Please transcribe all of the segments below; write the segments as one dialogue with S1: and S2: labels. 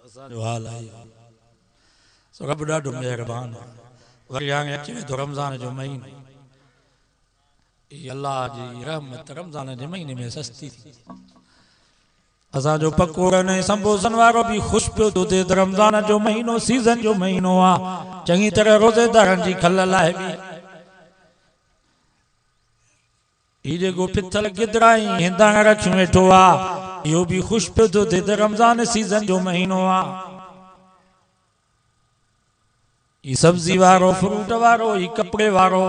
S1: असांजो हाल आहे सो रब ॾाढो महिरबान वरी हाणे अचे थो रमज़ान जो महीनो अल्लाह जी रहमत रमज़ान जे महीने में सस्ती थी असांजो पकोड़न ऐं संबोसन वारो भी खुश पियो थो थिए त रमज़ान जो महीनो सीज़न जो महीनो आहे चङी तरह रोज़ेदारनि जी खल लाइ बि ही जेको पिथल गिदरा ऐं हिंदाण रखियो वेठो आहे इहो बि खुश पियो थो थिए त रमज़ान सीज़न जो महीनो आहे ही सब्जी वारो फ्रूट वारो ही कपड़े वारो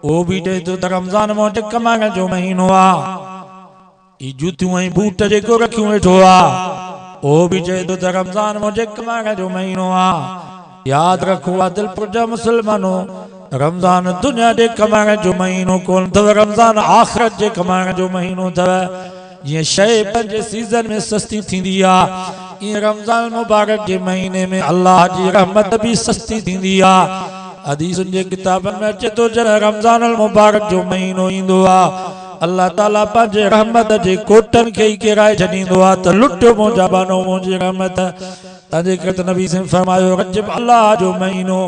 S1: वो भी चए थो त रमज़ान मौज कमाइण जो महीनो आहे ही जूतियूं ऐं बूट जेको रखियो वेठो आहे वो भी चए थो त रमज़ान मौज कमाइण जो महीनो आहे यादि रखो आहे दिलपुर जा मुस्लमानो रमज़ान दुनिया जे कमाइण जो महीनो कोन अथव रमज़ान आख़िरत जे कमाइण जो महीनो अथव जीअं शइ पंहिंजे सीज़न में सस्ती थींदी आहे ईअं रमज़ान मुबारक जे महीने में अल्लाह जी रहमत भी सस्ती थींदी आहे हदीसुनि जे किताबनि में अचे थो जॾहिं रमज़ान मुबारक जो महीनो ईंदो आहे अल्लाह ताला पंहिंजे रहमत जे कोटनि खे ई किराए छॾींदो आहे त लुटियो मुंहिंजा बानो मुंहिंजी रहमत तंहिंजे करे त नबी सिंह फरमायो रजब अल्लाह जो महीनो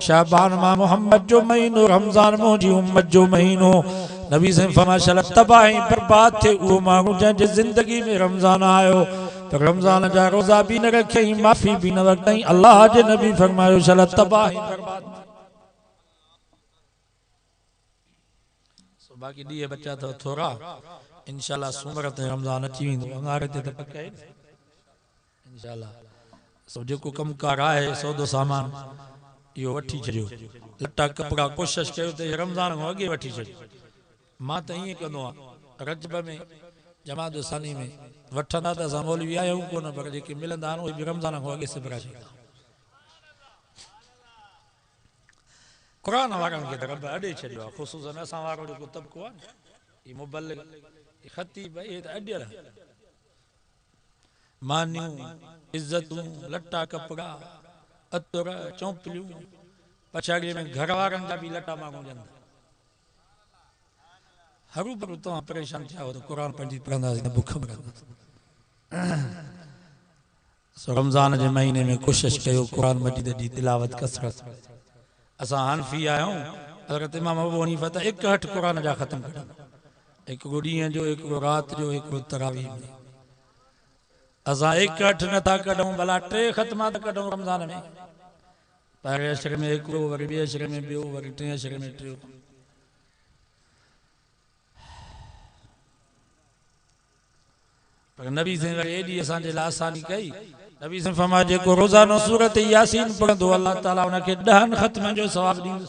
S1: शाबान मां मोहम्मद जो महीनो रमज़ान मुंहिंजी उम्मत जो महीनो नबी सिंह फरमायो शल तबाही बर्बाद थे उहो माण्हू जंहिंजे ज़िंदगी में रमज़ान आयो त रमज़ान जा रोज़ा भी न रखियई माफ़ी भी न वरितई अल्लाह जे नबी फरमायो शल तबाही बर्बाद बाकी ॾींहं बचा अथव थोरा इंशाल्लाह सूमर ते रमज़ान अची वेंदो अंगारे ते त पक आहे इंशाल्लाह सो जेको कमकार आहे सौदो सामान इहो वठी छॾियो लटा कपिड़ा कोशिशि कयो त रमज़ान खां अॻे वठी छॾियो मां त ईअं कंदो आहियां रजब में जमात सानी में वठंदा त असां मौलवी आहियूं कोन पर जेके मिलंदा आहिनि उहे बि रमज़ान खां अॻे सिबरा छॾींदा क़ुरान वारनि खे त रब अॾे छॾियो आहे ख़ुशूसन असां वारो जेको तबिको आहे न ही मुबल्लिग ही ख़तीब इहे त अॾियल मानियूं इज़तूं लटा कपिड़ा अतर चौंपलियूं पछाड़ीअ में घर वारनि जा बि लटा माण्हू ॾियनि हरू भरू तव्हां परेशान थिया हो त क़ुरान पंहिंजी पढ़ंदासीं त बुख मरंदासीं सो रमज़ान जे महीने में कोशिशि कयो क़ुरान मजीद जी तिलावत कसरत असां हनफी आहियूं हज़रत इमाम अबू हनीफ़ा त हिकु हठ क़ुरान जा ख़तम कढनि हिकिड़ो ॾींहं जो हिकिड़ो राति जो हिकिड़ो तरावीह में असां हिकु हठ नथा कढूं भला 3 ख़तमा त कढूं रमज़ान में पहिरें अशर में हिकिड़ो वरी ॿिए अशर में ॿियो वरी 3 अशर में 3 पर नबी साईं वरी एॾी असांजे लाइ आसानी कई नबी साईं फरमायो जेको रोज़ानो सूरत यासीन पढ़ंदो अल्लाह ताला उनखे 10 ख़तमनि जो सवाब ॾींदो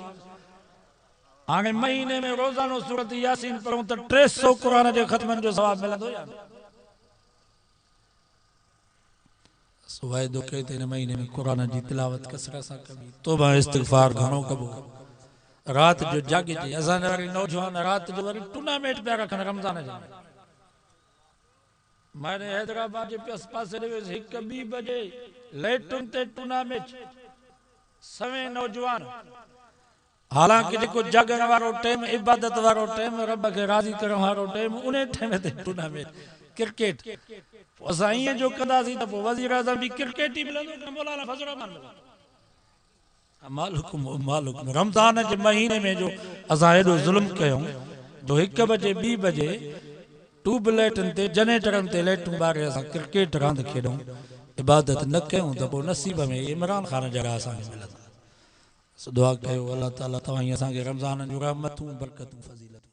S1: हाणे महीने में रोज़ानो सूरत यासीन पढ़ूं त 300 क़ुरान जे ख़तमनि जो सवाब मिलंदो या सो वाइदो कयो त हिन महीने में क़ुरान जी तिलावत कसरत सां कबी तौबा इस्तिग़फार घणो कबो राति जो जाॻिजे असांजा वरी नौजवान राति जो वरी टूर्नामेंट पिया रखनि रमज़ान जा मैंने हैदराबाद के पास 1-2 बजे लेटुन ते टूर्नामेंट सवे नौजवान हालांकि जेको जागण वारो टाइम इबादत वारो टाइम रब के राज़ी करण वारो टाइम उन टाइम ते टूर्नामेंट क्रिकेट असां ईअं जो कंदासीं त पोइ वज़ीर आज़म भी क्रिकेट ही मिलंदो मौलाना फज़ल रहमान मालूम रमज़ान के महीने में जो असां एॾो ज़ुल्म कयूं जो 1 बजे 2 बजे ट्यूबलाइटन ते जनरेटरन ते लाइटूं ॿारे असां क्रिकेट रांदि खेॾूं इबादत न कयूं त पोइ नसीब में इमरान ख़ान जहिड़ा असांखे मिलंदा दुआ कयो अल्लाह ताला तव्हां असांखे रमज़ान जूं रहमतूं बरकतूं फज़ीलतूं